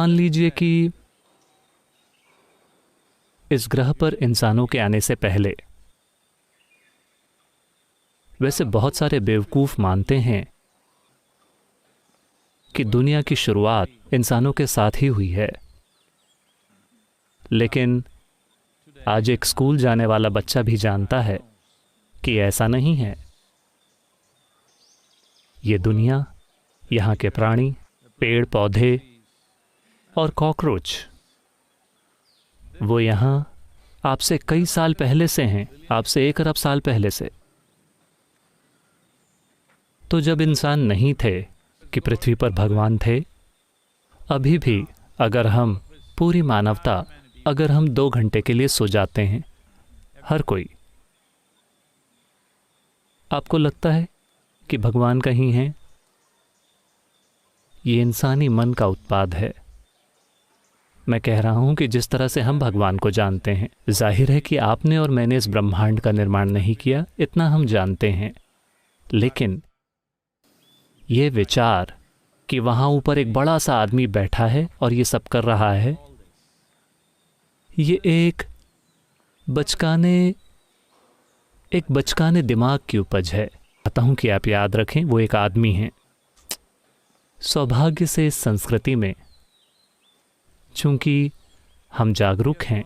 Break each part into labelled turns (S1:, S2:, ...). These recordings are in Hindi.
S1: मान लीजिए कि इस ग्रह पर इंसानों के आने से पहले वैसे बहुत सारे बेवकूफ़ मानते हैं कि दुनिया की शुरुआत इंसानों के साथ ही हुई है। लेकिन आज एक स्कूल जाने वाला बच्चा भी जानता है कि ऐसा नहीं है। ये दुनिया, यहाँ के प्राणी, पेड़ पौधे और कॉकरोच, वो यहाँ आपसे कई साल पहले से हैं, आपसे 1 अरब साल पहले से। तो जब इंसान नहीं थे कि पृथ्वी पर भगवान थे, अभी भी अगर हम पूरी मानवता, अगर हम 2 घंटे के लिए सो जाते हैं, हर कोई, आपको लगता है कि भगवान कहीं हैं? ये इंसानी मन का उत्पाद है। मैं कह रहा हूं कि जिस तरह से हम भगवान को जानते हैं, जाहिर है कि आपने और मैंने इस ब्रह्मांड का निर्माण नहीं किया, इतना हम जानते हैं। लेकिन ये विचार कि वहां ऊपर एक बड़ा सा आदमी बैठा है और ये सब कर रहा है, ये एक बचकाने दिमाग की उपज है। चाहता हूं कि आप याद रखें, वो एक आदमी है। सौभाग्य से इस संस्कृति में, चूंकि हम जागरूक हैं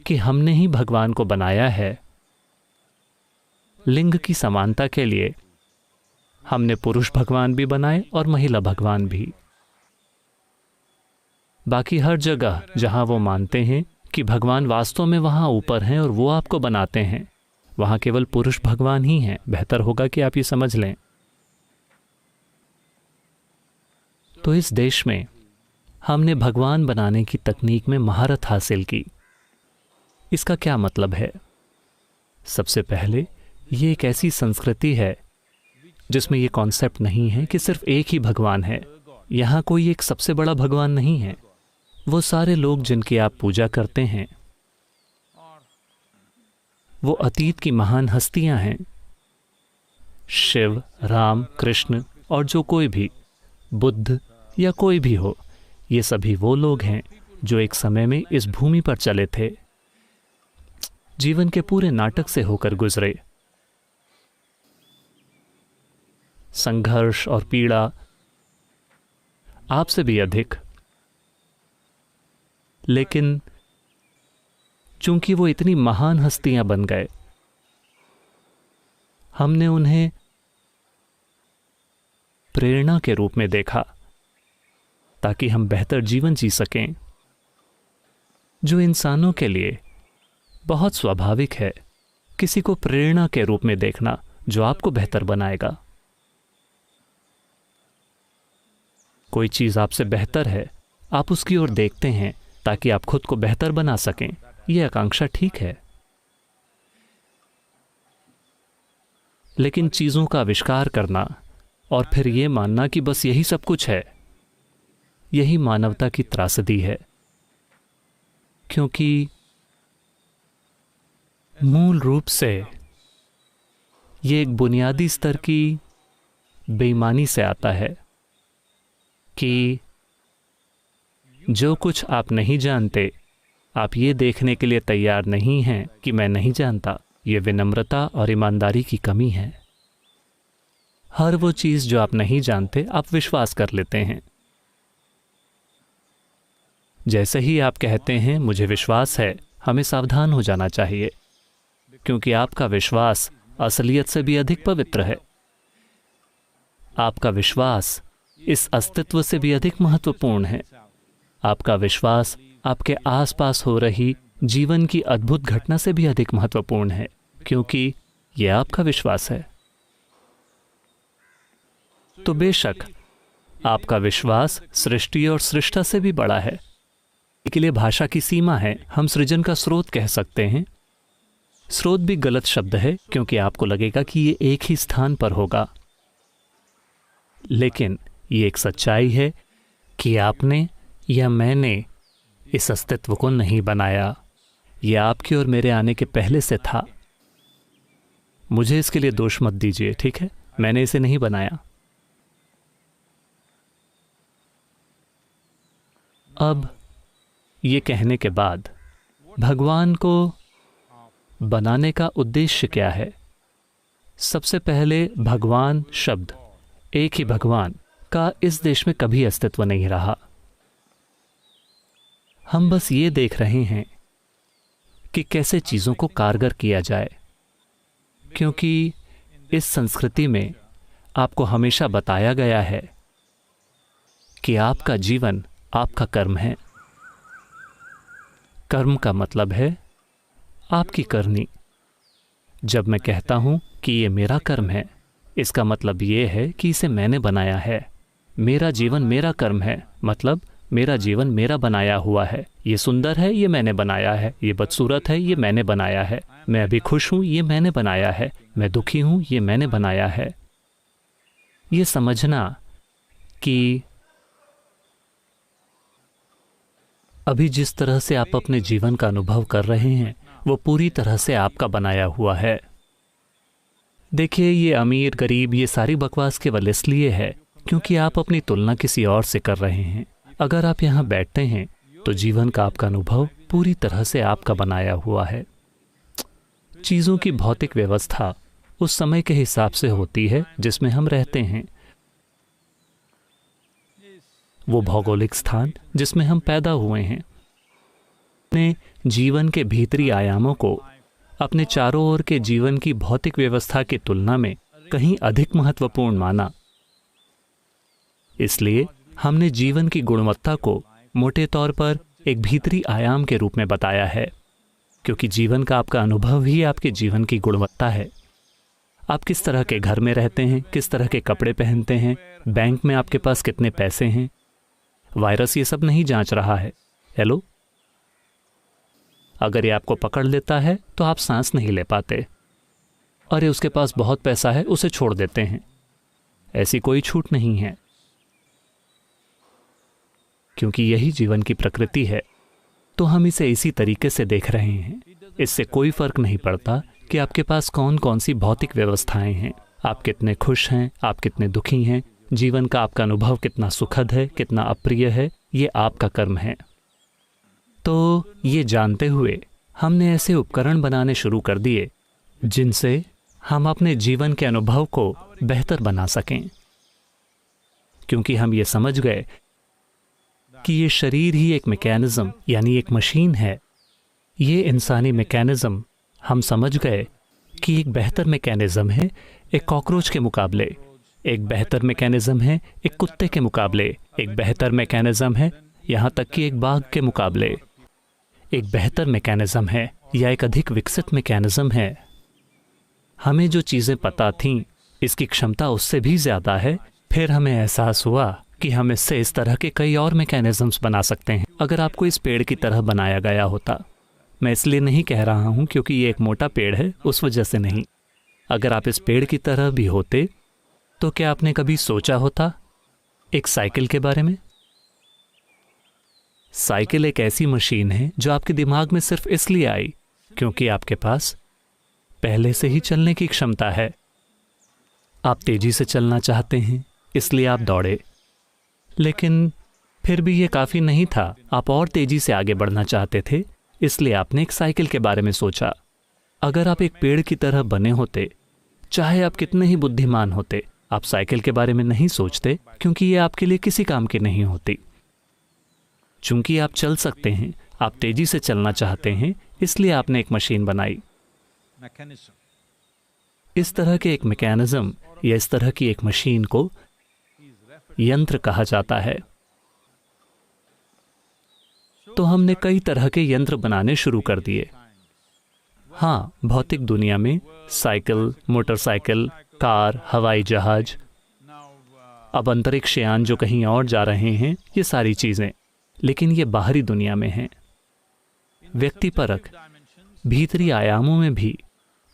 S1: कि हमने ही भगवान को बनाया है, लिंग की समानता के लिए हमने पुरुष भगवान भी बनाए और महिला भगवान भी। बाकी हर जगह जहां वो मानते हैं कि भगवान वास्तव में वहां ऊपर हैं और वो आपको बनाते हैं, वहां केवल पुरुष भगवान ही हैं। बेहतर होगा कि आप ये समझ लें। तो इस देश में हमने भगवान बनाने की तकनीक में महारत हासिल की। इसका क्या मतलब है? सबसे पहले, ये एक ऐसी संस्कृति है जिसमें ये कॉन्सेप्ट नहीं है कि सिर्फ एक ही भगवान है। यहाँ कोई एक सबसे बड़ा भगवान नहीं है। वो सारे लोग जिनकी आप पूजा करते हैं, वो अतीत की महान हस्तियां हैं। शिव, राम, कृष्ण और जो कोई भी, बुद्ध या कोई भी हो, ये सभी वो लोग हैं जो एक समय में इस भूमि पर चले थे, जीवन के पूरे नाटक से होकर गुजरे। संघर्ष और पीड़ा आपसे भी अधिक। लेकिन चूंकि वो इतनी महान हस्तियां बन गए, हमने उन्हें प्रेरणा के रूप में देखा ताकि हम बेहतर जीवन जी सकें, जो इंसानों के लिए बहुत स्वाभाविक है। किसी को प्रेरणा के रूप में देखना जो आपको बेहतर बनाएगा। कोई चीज आपसे बेहतर है, आप उसकी ओर देखते हैं ताकि आप खुद को बेहतर बना सकें। यह आकांक्षा ठीक है। लेकिन चीजों का आविष्कार करना और फिर यह मानना कि बस यही सब कुछ है, यही मानवता की त्रासदी है। क्योंकि मूल रूप से ये एक बुनियादी स्तर की बेईमानी से आता है कि जो कुछ आप नहीं जानते, आप ये देखने के लिए तैयार नहीं हैं कि मैं नहीं जानता। ये विनम्रता और ईमानदारी की कमी है। हर वो चीज जो आप नहीं जानते, आप विश्वास कर लेते हैं। जैसे ही आप कहते हैं मुझे विश्वास है, हमें सावधान हो जाना चाहिए, क्योंकि आपका विश्वास असलियत से भी अधिक पवित्र है। आपका विश्वास इस अस्तित्व से भी अधिक महत्वपूर्ण है। आपका विश्वास आपके आसपास हो रही जीवन की अद्भुत घटना से भी अधिक महत्वपूर्ण है, क्योंकि यह आपका विश्वास है। तो बेशक आपका विश्वास सृष्टि और सृष्टा से भी बड़ा है। इसके लिए भाषा की सीमा है। हम सृजन का स्रोत कह सकते हैं। स्रोत भी गलत शब्द है, क्योंकि आपको लगेगा कि ये एक ही स्थान पर होगा। लेकिन ये एक सच्चाई है कि आपने या मैंने इस अस्तित्व को नहीं बनाया। यह आपके और मेरे आने के पहले से था। मुझे इसके लिए दोष मत दीजिए, ठीक है? मैंने इसे नहीं बनाया। अब ये कहने के बाद भगवान को बनाने का उद्देश्य क्या है? सबसे पहले भगवान शब्द, एक ही भगवान का इस देश में कभी अस्तित्व नहीं रहा। हम बस ये देख रहे हैं कि कैसे चीज़ों को कारगर किया जाए, क्योंकि इस संस्कृति में आपको हमेशा बताया गया है कि आपका जीवन आपका कर्म है। कर्म का मतलब है आपकी करनी। जब मैं कहता हूं कि ये मेरा कर्म है, इसका मतलब ये है कि इसे मैंने बनाया है। मेरा जीवन मेरा कर्म है, मतलब मेरा जीवन मेरा बनाया हुआ है। ये सुंदर है, ये मैंने बनाया है। ये बदसूरत है, ये मैंने बनाया है। मैं अभी खुश हूं, ये मैंने बनाया है। मैं दुखी हूं, ये मैंने बनाया है। ये समझना कि अभी जिस तरह से आप अपने जीवन का अनुभव कर रहे हैं वो पूरी तरह से आपका बनाया हुआ है। देखिए, ये अमीर गरीब ये सारी बकवास केवल इसलिए है क्योंकि आप अपनी तुलना किसी और से कर रहे हैं। अगर आप यहाँ बैठते हैं तो जीवन का आपका अनुभव पूरी तरह से आपका बनाया हुआ है। चीज़ों की भौतिक व्यवस्था उस समय के हिसाब से होती है जिसमें हम रहते हैं। वो भौगोलिक स्थान जिसमें हम पैदा हुए हैं, अपने जीवन के भीतरी आयामों को अपने चारों ओर के जीवन की भौतिक व्यवस्था की तुलना में कहीं अधिक महत्वपूर्ण माना। इसलिए हमने जीवन की गुणवत्ता को मोटे तौर पर एक भीतरी आयाम के रूप में बताया है, क्योंकि जीवन का आपका अनुभव ही आपके जीवन की गुणवत्ता है। आप किस तरह के घर में रहते हैं, किस तरह के कपड़े पहनते हैं, बैंक में आपके पास कितने पैसे हैं। वायरस ये सब नहीं जांच रहा है। हेलो, अगर ये आपको पकड़ लेता है तो आप सांस नहीं ले पाते। अरे उसके पास बहुत पैसा है, उसे छोड़ देते हैं। ऐसी कोई छूट नहीं है, क्योंकि यही जीवन की प्रकृति है। तो हम इसे इसी तरीके से देख रहे हैं। इससे कोई फर्क नहीं पड़ता कि आपके पास कौन कौन सी भौतिक व्यवस्थाएं हैं, आप कितने खुश हैं, आप कितने दुखी हैं, जीवन का आपका अनुभव कितना सुखद है, कितना अप्रिय है, ये आपका कर्म है। तो ये जानते हुए हमने ऐसे उपकरण बनाने शुरू कर दिए जिनसे हम अपने जीवन के अनुभव को बेहतर बना सकें, क्योंकि हम ये समझ गए कि ये शरीर ही एक मैकेनिज्म यानी एक मशीन है। ये इंसानी मैकेनिज्म हम समझ गए कि एक बेहतर मैकेनिज्म है एक कॉकरोच के मुकाबले, एक बेहतर मैकेनिज्म है एक कुत्ते के मुकाबले, एक बेहतर मैकेनिज्म है यहाँ तक कि एक बाघ के मुकाबले। एक बेहतर मैकेनिज्म है या एक अधिक विकसित मैकेनिज्म है। हमें जो चीज़ें पता थीं इसकी क्षमता उससे भी ज़्यादा है। फिर हमें एहसास हुआ कि हम इससे इस तरह के कई और मैकेनिज्म्स बना सकते हैं। अगर आपको इस पेड़ की तरह बनाया गया होता, मैं इसलिए नहीं कह रहा हूँ क्योंकि ये एक मोटा पेड़ है, उस वजह से नहीं। अगर आप इस पेड़ की तरह भी होते तो क्या आपने कभी सोचा होता एक साइकिल के बारे में? साइकिल एक ऐसी मशीन है जो आपके दिमाग में सिर्फ इसलिए आई क्योंकि आपके पास पहले से ही चलने की क्षमता है। आप तेजी से चलना चाहते हैं, इसलिए आप दौड़े। लेकिन फिर भी ये काफ़ी नहीं था, आप और तेजी से आगे बढ़ना चाहते थे, इसलिए आपने एक साइकिल के बारे में सोचा। अगर आप एक पेड़ की तरह बने होते, चाहे आप कितने ही बुद्धिमान होते, आप साइकिल के बारे में नहीं सोचते क्योंकि ये आपके लिए किसी काम की नहीं होती। चूंकि आप चल सकते हैं, आप तेजी से चलना चाहते हैं, इसलिए आपने एक मशीन बनाई। इस तरह के एक मैकेनिज्म या इस तरह की एक मशीन को यंत्र कहा जाता है। तो हमने कई तरह के यंत्र बनाने शुरू कर दिए। हाँ, भौतिक दुनिया में साइकिल, मोटरसाइकिल, कार, हवाई जहाज, अब अंतरिक्ष यान जो कहीं और जा रहे हैं, ये सारी चीजें। लेकिन ये बाहरी दुनिया में हैं। व्यक्तिपरक भीतरी आयामों में भी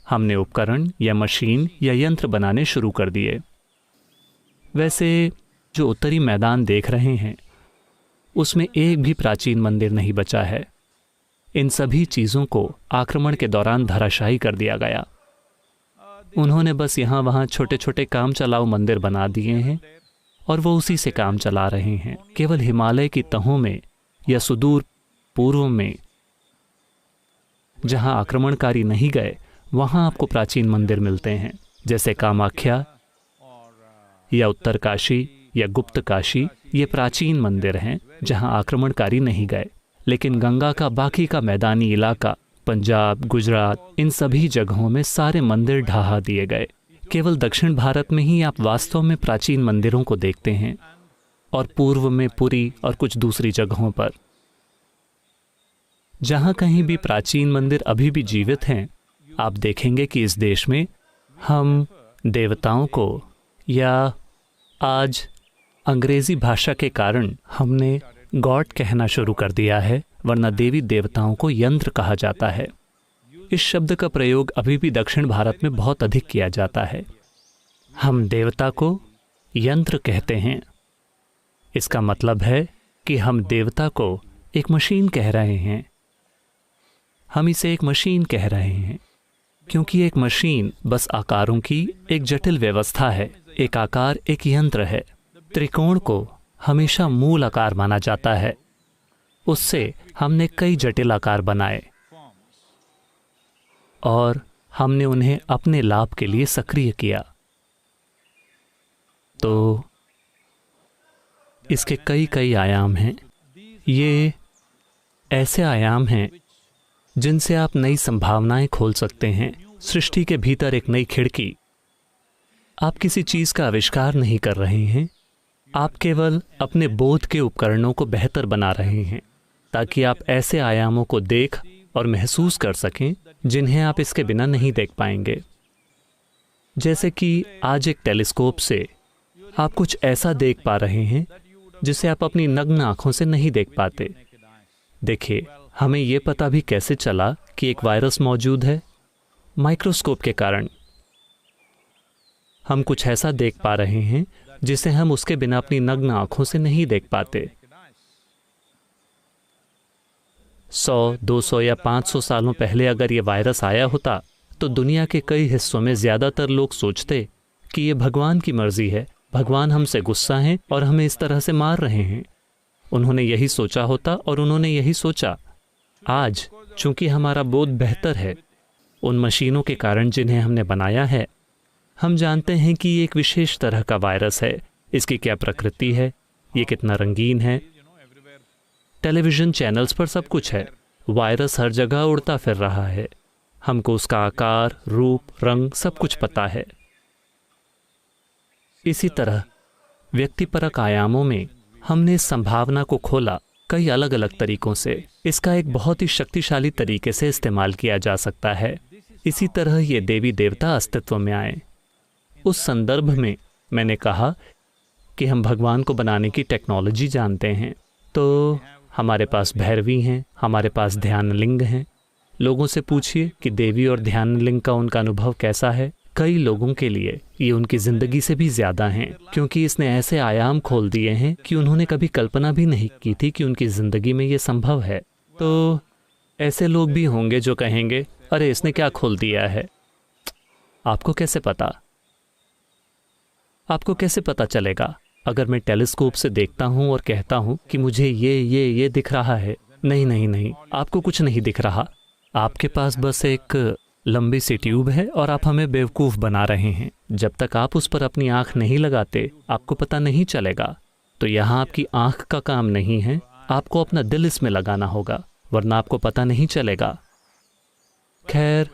S1: हमने उपकरण या मशीन या यंत्र बनाने शुरू कर दिए। वैसे जो उत्तरी मैदान देख रहे हैं उसमें एक भी प्राचीन मंदिर नहीं बचा है। इन सभी चीज़ों को आक्रमण के दौरान धराशायी कर दिया गया। उन्होंने बस यहाँ वहाँ छोटे छोटे काम चलाऊ मंदिर बना दिए हैं और वो उसी से काम चला रहे हैं। केवल हिमालय की तहों में या सुदूर पूर्व में जहां आक्रमणकारी नहीं गए वहां आपको प्राचीन मंदिर मिलते हैं, जैसे कामाख्या या उत्तर काशी या गुप्त काशी। ये प्राचीन मंदिर हैं जहां आक्रमणकारी नहीं गए। लेकिन गंगा का बाकी का मैदानी इलाका, पंजाब, गुजरात, इन सभी जगहों में सारे मंदिर ढहा दिए गए। केवल दक्षिण भारत में ही आप वास्तव में प्राचीन मंदिरों को देखते हैं, और पूर्व में पुरी और कुछ दूसरी जगहों पर। जहां कहीं भी प्राचीन मंदिर अभी भी जीवित हैं, आप देखेंगे कि इस देश में हम देवताओं को, या आज अंग्रेजी भाषा के कारण हमने गॉड कहना शुरू कर दिया है, वरना देवी देवताओं को यंत्र कहा जाता है। इस शब्द का प्रयोग अभी भी दक्षिण भारत में बहुत अधिक किया जाता है। हम देवता को यंत्र कहते हैं। इसका मतलब है कि हम देवता को एक मशीन कह रहे हैं। हम इसे एक मशीन कह रहे हैं क्योंकि एक मशीन बस आकारों की एक जटिल व्यवस्था है। एक आकार एक यंत्र है। त्रिकोण को हमेशा मूल आकार माना जाता है। उससे हमने कई जटिल आकार बनाए और हमने उन्हें अपने लाभ के लिए सक्रिय किया। तो इसके कई कई आयाम हैं। ये ऐसे आयाम हैं जिनसे आप नई संभावनाएं खोल सकते हैं। सृष्टि के भीतर एक नई खिड़की। आप किसी चीज का आविष्कार नहीं कर रहे हैं, आप केवल अपने बोध के उपकरणों को बेहतर बना रहे हैं ताकि आप ऐसे आयामों को देख और महसूस कर सकें जिन्हें आप इसके बिना नहीं देख पाएंगे। जैसे कि आज एक टेलीस्कोप से आप कुछ ऐसा देख पा रहे हैं जिसे आप अपनी नग्न आंखों से नहीं देख पाते। देखिए, हमें यह पता भी कैसे चला कि एक वायरस मौजूद है? माइक्रोस्कोप के कारण। हम कुछ ऐसा देख पा रहे हैं जिसे हम उसके बिना अपनी नग्न आंखों से नहीं देख पाते। 100, 200 या 500 सालों पहले अगर ये वायरस आया होता तो दुनिया के कई हिस्सों में ज्यादातर लोग सोचते कि ये भगवान की मर्जी है, भगवान हमसे गुस्सा हैं और हमें इस तरह से मार रहे हैं। उन्होंने यही सोचा होता और उन्होंने यही सोचा। आज चूंकि हमारा बोध बेहतर है, उन मशीनों के कारण जिन्हें हमने बनाया है, हम जानते हैं कि ये एक विशेष तरह का वायरस है। इसकी क्या प्रकृति है, ये कितना रंगीन है। टेलीविजन चैनल्स पर सब कुछ है। वायरस हर जगह उड़ता फिर रहा है। हमको उसका आकार, रूप, रंग सब कुछ पता है। इसी तरह व्यक्तिपरक आयामों में हमने इस संभावना को खोला कई अलग अलग तरीकों से। इसका एक बहुत ही शक्तिशाली तरीके से इस्तेमाल किया जा सकता है। इसी तरह ये देवी देवता अस्तित्व में आए। उस संदर्भ में मैंने कहा कि हम भगवान को बनाने की टेक्नोलॉजी जानते हैं। तो हमारे पास भैरवी हैं, हमारे पास ध्यान लिंग हैं। लोगों से पूछिए कि देवी और ध्यान लिंग का उनका अनुभव कैसा है। कई लोगों के लिए ये उनकी जिंदगी से भी ज्यादा हैं, क्योंकि इसने ऐसे आयाम खोल दिए हैं कि उन्होंने कभी कल्पना भी नहीं की थी कि उनकी जिंदगी में ये संभव है। तो ऐसे लोग भी होंगे जो कहेंगे, अरे इसने क्या खोल दिया है। आपको कैसे पता? आपको कैसे पता चलेगा? अगर मैं टेलीस्कोप से देखता हूं और कहता हूं कि मुझे ये दिख रहा है। नहीं नहीं नहीं, आपको कुछ नहीं दिख रहा। आपके पास बस एक लंबी सी ट्यूब है और आप हमें बेवकूफ़ बना रहे हैं। जब तक आप उस पर अपनी आंख नहीं लगाते, आपको पता नहीं चलेगा। तो यहाँ आपकी आंख का काम नहीं है, आपको अपना दिल इसमें लगाना होगा, वरना आपको पता नहीं चलेगा। खैर,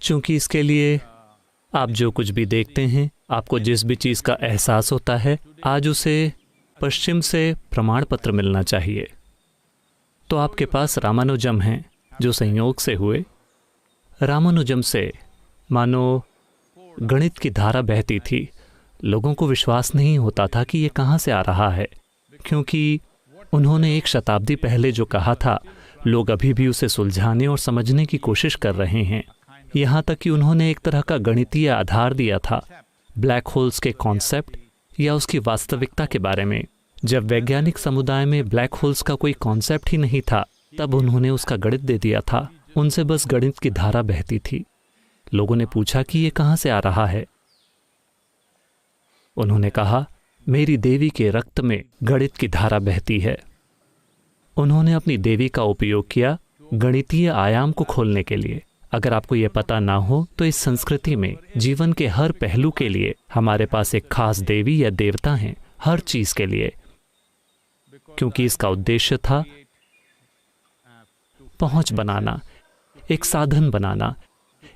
S1: चूंकि इसके लिए आप जो कुछ भी देखते हैं, आपको जिस भी चीज़ का एहसास होता है, आज उसे पश्चिम से प्रमाण पत्र मिलना चाहिए। तो आपके पास रामानुजम हैं जो संयोग से हुए। रामानुजम से मानो गणित की धारा बहती थी। लोगों को विश्वास नहीं होता था कि ये कहाँ से आ रहा है, क्योंकि उन्होंने एक शताब्दी पहले जो कहा था, लोग अभी भी उसे सुलझाने और समझने की कोशिश कर रहे हैं। यहाँ तक कि उन्होंने एक तरह का गणितीय आधार दिया था ब्लैक होल्स के कॉन्सेप्ट या उसकी वास्तविकता के बारे में। जब वैज्ञानिक समुदाय में ब्लैक होल्स का कोई कॉन्सेप्ट ही नहीं था, तब उन्होंने उसका गणित दे दिया था। उनसे बस गणित की धारा बहती थी। लोगों ने पूछा कि ये कहाँ से आ रहा है। उन्होंने कहा, मेरी देवी के रक्त में गणित की धारा बहती है। उन्होंने अपनी देवी का उपयोग किया गणितीय आयाम को खोलने के लिए। अगर आपको यह पता ना हो तो इस संस्कृति में जीवन के हर पहलू के लिए हमारे पास एक खास देवी या देवता हैं, हर चीज के लिए, क्योंकि इसका उद्देश्य था पहुंच बनाना, एक साधन बनाना,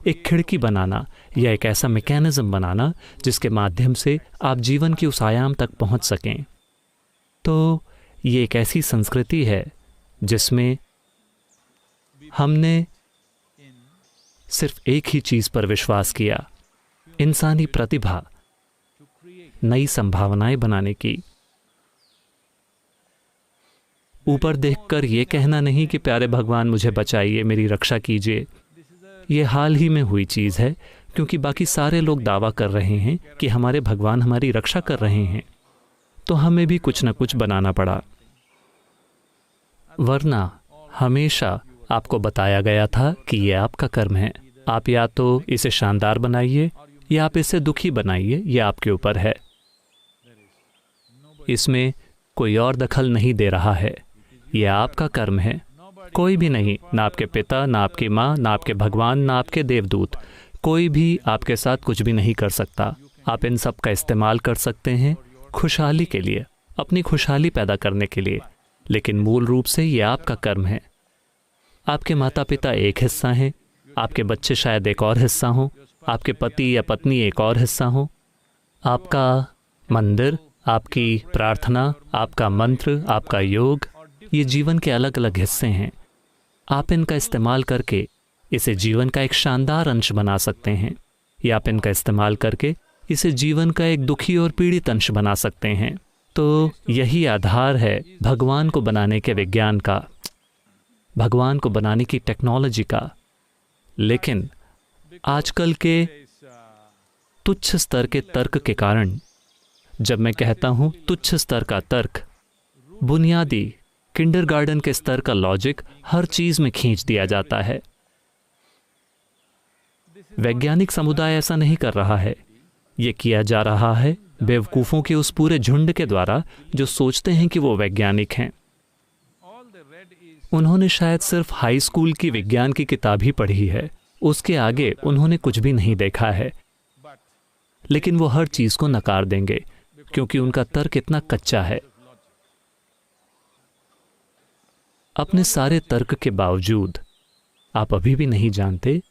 S1: एक खिड़की बनाना या एक ऐसा मैकेनिज्म बनाना जिसके माध्यम से आप जीवन की उस आयाम तक पहुंच सकें। तो ये एक ऐसी संस्कृति है जिसमें हमने सिर्फ एक ही चीज पर विश्वास किया, इंसानी प्रतिभा, नई संभावनाएं बनाने की। ऊपर देखकर यह कहना नहीं कि प्यारे भगवान मुझे बचाइए, मेरी रक्षा कीजिए। यह हाल ही में हुई चीज है, क्योंकि बाकी सारे लोग दावा कर रहे हैं कि हमारे भगवान हमारी रक्षा कर रहे हैं, तो हमें भी कुछ न कुछ बनाना पड़ा। वरना हमेशा आपको बताया गया था कि यह आपका कर्म है, आप या तो इसे शानदार बनाइए या आप इसे दुखी बनाइए, यह आपके ऊपर है। इसमें कोई और दखल नहीं दे रहा है, यह आपका कर्म है। कोई भी नहीं, ना आपके पिता, ना आपकी माँ, ना आपके भगवान, ना आपके देवदूत, कोई भी आपके साथ कुछ भी नहीं कर सकता। आप इन सब का इस्तेमाल कर सकते हैं खुशहाली के लिए, अपनी खुशहाली पैदा करने के लिए, लेकिन मूल रूप से यह आपका कर्म है। आपके माता पिता एक हिस्सा हैं, आपके बच्चे शायद एक और हिस्सा हों, आपके पति या पत्नी एक और हिस्सा हो, आपका मंदिर, आपकी प्रार्थना, आपका मंत्र, आपका योग, ये जीवन के अलग अलग हिस्से हैं। आप इनका इस्तेमाल करके इसे जीवन का एक शानदार अंश बना सकते हैं, या आप इनका इस्तेमाल करके इसे जीवन का एक दुखी और पीड़ित अंश बना सकते हैं। तो यही आधार है भगवान को बनाने के विज्ञान का, भगवान को बनाने की टेक्नोलॉजी का। लेकिन आजकल के तुच्छ स्तर के तर्क के कारण, जब मैं कहता हूं तुच्छ स्तर का तर्क, बुनियादी किंडरगार्टन के स्तर का लॉजिक हर चीज में खींच दिया जाता है। वैज्ञानिक समुदाय ऐसा नहीं कर रहा है, यह किया जा रहा है बेवकूफों के उस पूरे झुंड के द्वारा जो सोचते हैं कि वो वैज्ञानिक हैं। उन्होंने शायद सिर्फ हाई स्कूल की विज्ञान की किताब ही पढ़ी है, उसके आगे उन्होंने कुछ भी नहीं देखा है, लेकिन वो हर चीज को नकार देंगे क्योंकि उनका तर्क इतना कच्चा है। अपने सारे तर्क के बावजूद आप अभी भी नहीं जानते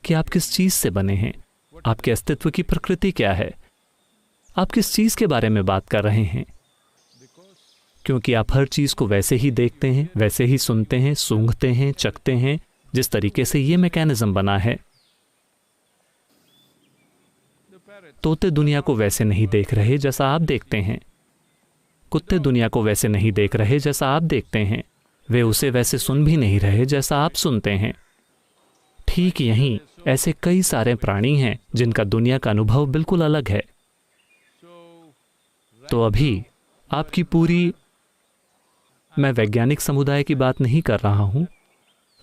S1: कि आप किस चीज से बने हैं, आपके अस्तित्व की प्रकृति क्या है, आप किस चीज के बारे में बात कर रहे हैं, क्योंकि आप हर चीज को वैसे ही देखते हैं, वैसे ही सुनते हैं, सूंघते हैं, चखते हैं, जिस तरीके से यह मैकेनिज्म बना है। तोते दुनिया को वैसे नहीं देख रहे जैसा आप देखते हैं, कुत्ते दुनिया को वैसे नहीं देख रहे जैसा आप देखते हैं, वे उसे वैसे सुन भी नहीं रहे जैसा आप सुनते हैं। ठीक यहीं ऐसे कई सारे प्राणी हैं जिनका दुनिया का अनुभव बिल्कुल अलग है। तो अभी आपकी पूरी, मैं वैज्ञानिक समुदाय की बात नहीं कर रहा हूं,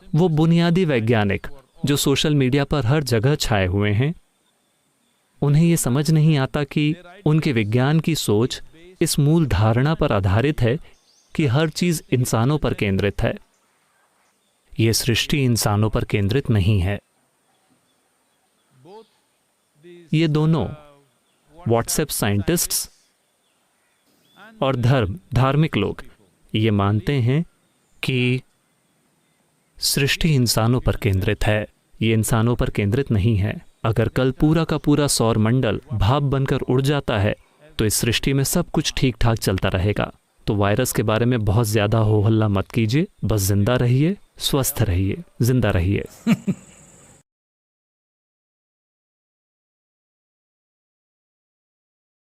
S1: वो बुनियादी वैज्ञानिक जो सोशल मीडिया पर हर जगह छाए हुए हैं, उन्हें यह समझ नहीं आता कि उनके विज्ञान की सोच इस मूल धारणा पर आधारित है कि हर चीज इंसानों पर केंद्रित है। यह सृष्टि इंसानों पर केंद्रित नहीं है। ये दोनों व्हाट्सएप साइंटिस्ट्स और धार्मिक लोग ये मानते हैं कि सृष्टि इंसानों पर केंद्रित है, ये इंसानों पर केंद्रित नहीं है। अगर कल पूरा का पूरा सौर मंडल भाप बनकर उड़ जाता है तो इस सृष्टि में सब कुछ ठीक ठाक चलता रहेगा। तो वायरस के बारे में बहुत ज्यादा हो हल्ला मत कीजिए, बस जिंदा रहिए, स्वस्थ रहिए, जिंदा रहिए।